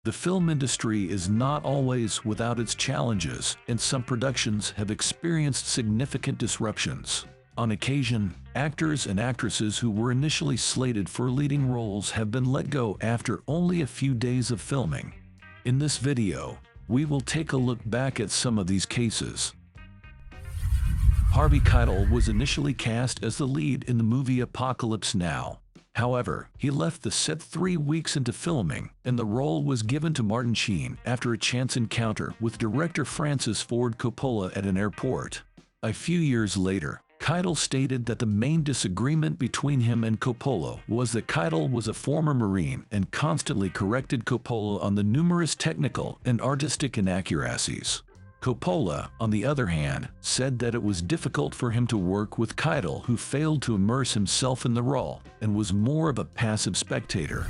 The film industry is not always without its challenges, and some productions have experienced significant disruptions. On occasion, actors and actresses who were initially slated for leading roles have been let go after only a few days of filming. In this video, we will take a look back at some of these cases. Harvey Keitel was initially cast as the lead in the movie Apocalypse Now. However, he left the set 3 weeks into filming, and the role was given to Martin Sheen after a chance encounter with director Francis Ford Coppola at an airport. A few years later, Keitel stated that the main disagreement between him and Coppola was that Keitel was a former Marine and constantly corrected Coppola on the numerous technical and artistic inaccuracies. Coppola, on the other hand, said that it was difficult for him to work with Keitel, who failed to immerse himself in the role and was more of a passive spectator.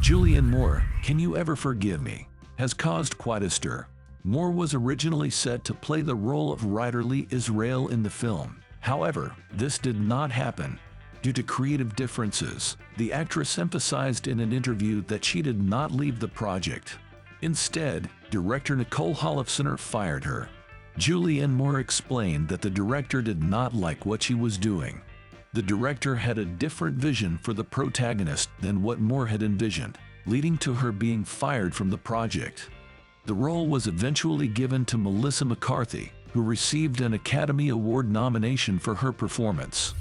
Julianne Moore, Can You Ever Forgive Me?, has caused quite a stir. Moore was originally set to play the role of Ryderly Israel in the film. However, this did not happen. Due to creative differences, the actress emphasized in an interview that she did not leave the project. Instead, director Nicole Holofcener fired her. Julianne Moore explained that the director did not like what she was doing. The director had a different vision for the protagonist than what Moore had envisioned, leading to her being fired from the project. The role was eventually given to Melissa McCarthy, who received an Academy Award nomination for her performance.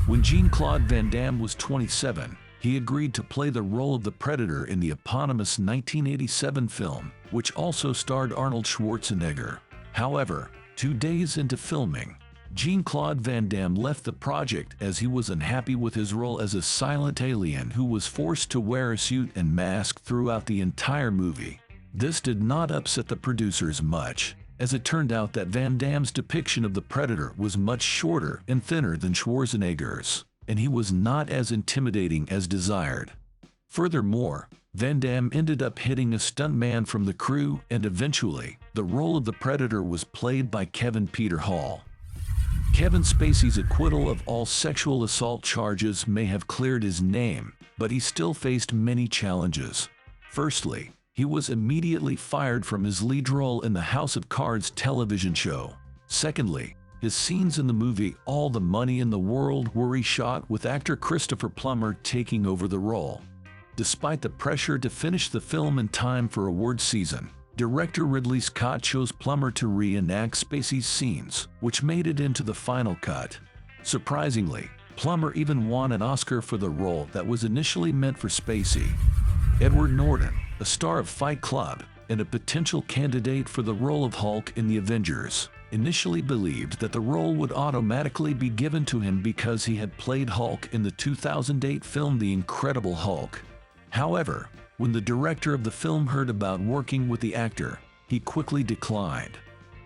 When Jean-Claude Van Damme was 27, he agreed to play the role of the Predator in the eponymous 1987 film, which also starred Arnold Schwarzenegger. However, 2 days into filming, Jean-Claude Van Damme left the project as he was unhappy with his role as a silent alien who was forced to wear a suit and mask throughout the entire movie. This did not upset the producers much, as it turned out that Van Damme's depiction of the Predator was much shorter and thinner than Schwarzenegger's, and he was not as intimidating as desired. Furthermore, Van Damme ended up hitting a stuntman from the crew, and eventually, the role of the Predator was played by Kevin Peter Hall. Kevin Spacey's acquittal of all sexual assault charges may have cleared his name, but he still faced many challenges. Firstly, he was immediately fired from his lead role in the House of Cards television show. Secondly, his scenes in the movie All the Money in the World were reshot with actor Christopher Plummer taking over the role. Despite the pressure to finish the film in time for award season, director Ridley Scott chose Plummer to reenact Spacey's scenes, which made it into the final cut. Surprisingly, Plummer even won an Oscar for the role that was initially meant for Spacey. Edward Norton, a star of Fight Club and a potential candidate for the role of Hulk in the Avengers, initially believed that the role would automatically be given to him because he had played Hulk in the 2008 film The Incredible Hulk. However, when the director of the film heard about working with the actor, he quickly declined.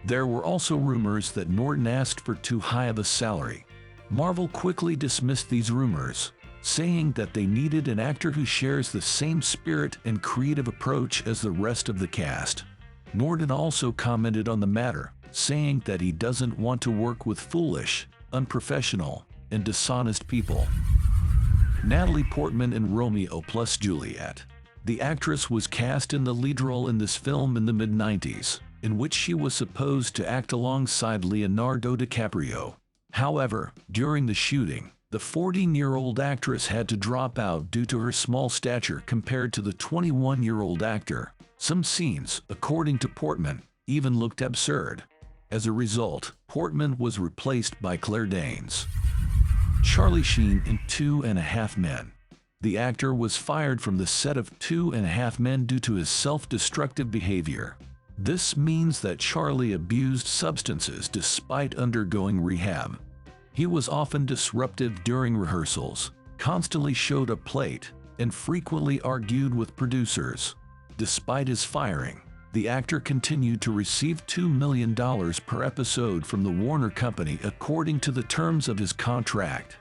There were also rumors that Norton asked for too high of a salary. Marvel quickly dismissed these rumors, saying that they needed an actor who shares the same spirit and creative approach as the rest of the cast. Norton also commented on the matter, saying that he doesn't want to work with foolish, unprofessional, and dishonest people. Natalie Portman in Romeo plus Juliet. The actress was cast in the lead role in this film in the mid-90s, in which she was supposed to act alongside Leonardo DiCaprio. However, during the shooting, the 14-year-old actress had to drop out due to her small stature compared to the 21-year-old actor. Some scenes, according to Portman, even looked absurd. As a result, Portman was replaced by Claire Danes. Charlie Sheen in 2.5 Men. The actor was fired from the set of 2.5 Men due to his self-destructive behavior. This means that Charlie abused substances despite undergoing rehab. He was often disruptive during rehearsals, constantly showed up late, and frequently argued with producers. Despite his firing, the actor continued to receive $2 million per episode from the Warner Company according to the terms of his contract.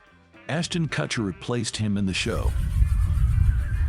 Ashton Kutcher replaced him in the show.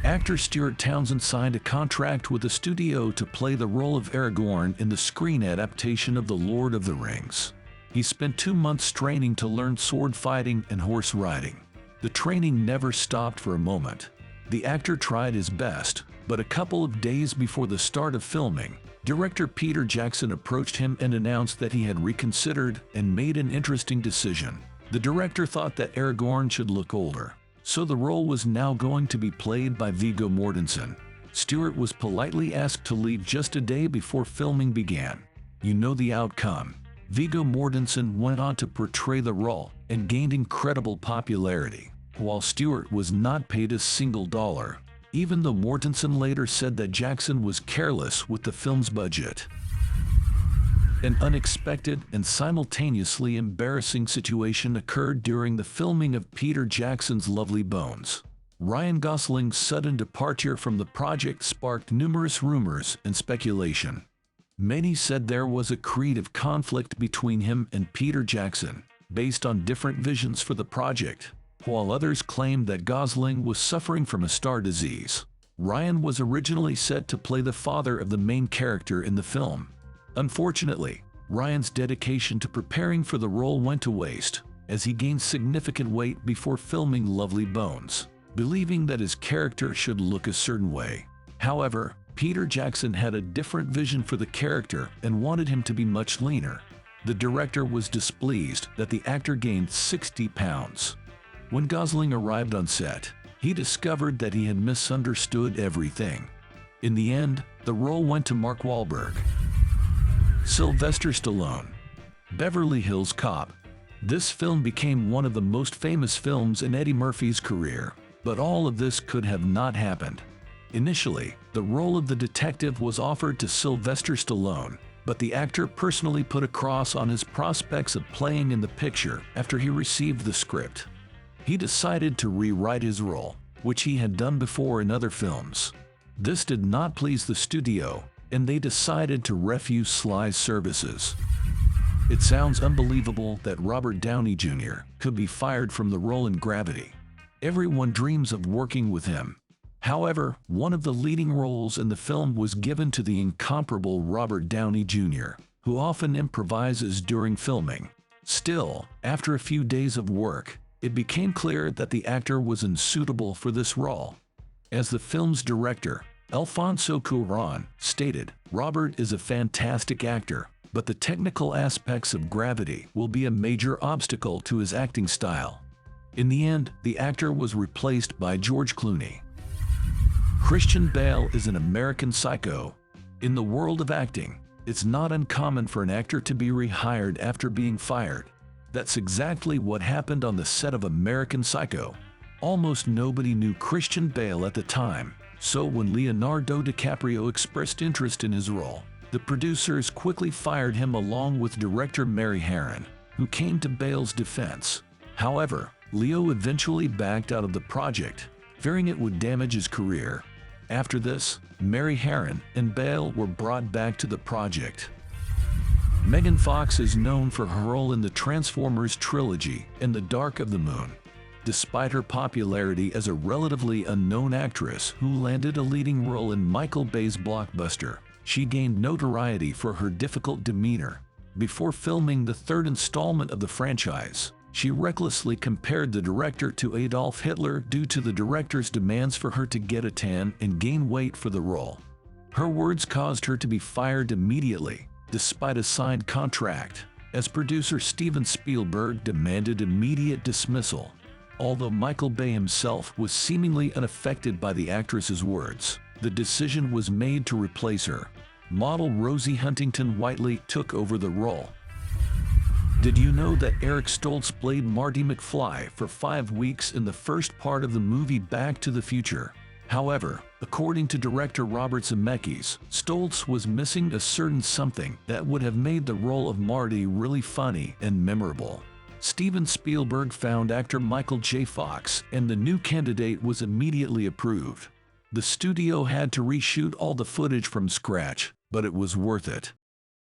Actor Stuart Townsend signed a contract with the studio to play the role of Aragorn in the screen adaptation of The Lord of the Rings. He spent 2 months training to learn sword fighting and horse riding. The training never stopped for a moment. The actor tried his best, But a couple of days before the start of filming, director Peter Jackson approached him and announced that he had reconsidered and made an interesting decision. The director thought that Aragorn should look older, so the role was now going to be played by Viggo Mortensen. Stuart was politely asked to leave just a day before filming began. You know the outcome. Viggo Mortensen went on to portray the role and gained incredible popularity, while Stuart was not paid a single dollar, even though Mortensen later said that Jackson was careless with the film's budget. An unexpected and simultaneously embarrassing situation occurred during the filming of Peter Jackson's Lovely Bones. Ryan Gosling's sudden departure from the project sparked numerous rumors and speculation. Many said there was a creative conflict between him and Peter Jackson, based on different visions for the project, while others claimed that Gosling was suffering from a star disease. Ryan was originally set to play the father of the main character in the film. Unfortunately, Ryan's dedication to preparing for the role went to waste, as he gained significant weight before filming Lovely Bones, believing that his character should look a certain way. However, Peter Jackson had a different vision for the character and wanted him to be much leaner. The director was displeased that the actor gained 60 pounds. When Gosling arrived on set, he discovered that he had misunderstood everything. In the end, the role went to Mark Wahlberg. Sylvester Stallone. Beverly Hills Cop. This film became one of the most famous films in Eddie Murphy's career, but all of this could have not happened. Initially, the role of the detective was offered to Sylvester Stallone, but the actor personally put a cross on his prospects of playing in the picture after he received the script. He decided to rewrite his role, which he had done before in other films. This did not please the studio, and they decided to refuse Sly's services. It sounds unbelievable that Robert Downey Jr. could be fired from the role in Gravity. Everyone dreams of working with him. However, one of the leading roles in the film was given to the incomparable Robert Downey Jr., who often improvises during filming. Still, after a few days of work, it became clear that the actor was unsuitable for this role. As the film's director, Alfonso Cuarón, stated, "Robert is a fantastic actor, but the technical aspects of Gravity will be a major obstacle to his acting style." In the end, the actor was replaced by George Clooney. Christian Bale is an American Psycho. In the world of acting, it's not uncommon for an actor to be rehired after being fired. That's exactly what happened on the set of American Psycho. Almost nobody knew Christian Bale at the time, so when Leonardo DiCaprio expressed interest in his role, the producers quickly fired him along with director Mary Harron, who came to Bale's defense. However, Leo eventually backed out of the project, fearing it would damage his career. After this, Mary Harron and Bale were brought back to the project. Megan Fox is known for her role in the Transformers trilogy and The Dark of the Moon. Despite her popularity as a relatively unknown actress who landed a leading role in Michael Bay's blockbuster, she gained notoriety for her difficult demeanor. Before filming the third installment of the franchise, she recklessly compared the director to Adolf Hitler due to the director's demands for her to get a tan and gain weight for the role. Her words caused her to be fired immediately, despite a signed contract, as producer Steven Spielberg demanded immediate dismissal. Although Michael Bay himself was seemingly unaffected by the actress's words, the decision was made to replace her. Model Rosie Huntington-Whiteley took over the role. Did you know that Eric Stoltz played Marty McFly for 5 weeks in the first part of the movie Back to the Future? However, according to director Robert Zemeckis, Stoltz was missing a certain something that would have made the role of Marty really funny and memorable. Steven Spielberg found actor Michael J. Fox, and the new candidate was immediately approved. The studio had to reshoot all the footage from scratch, but it was worth it.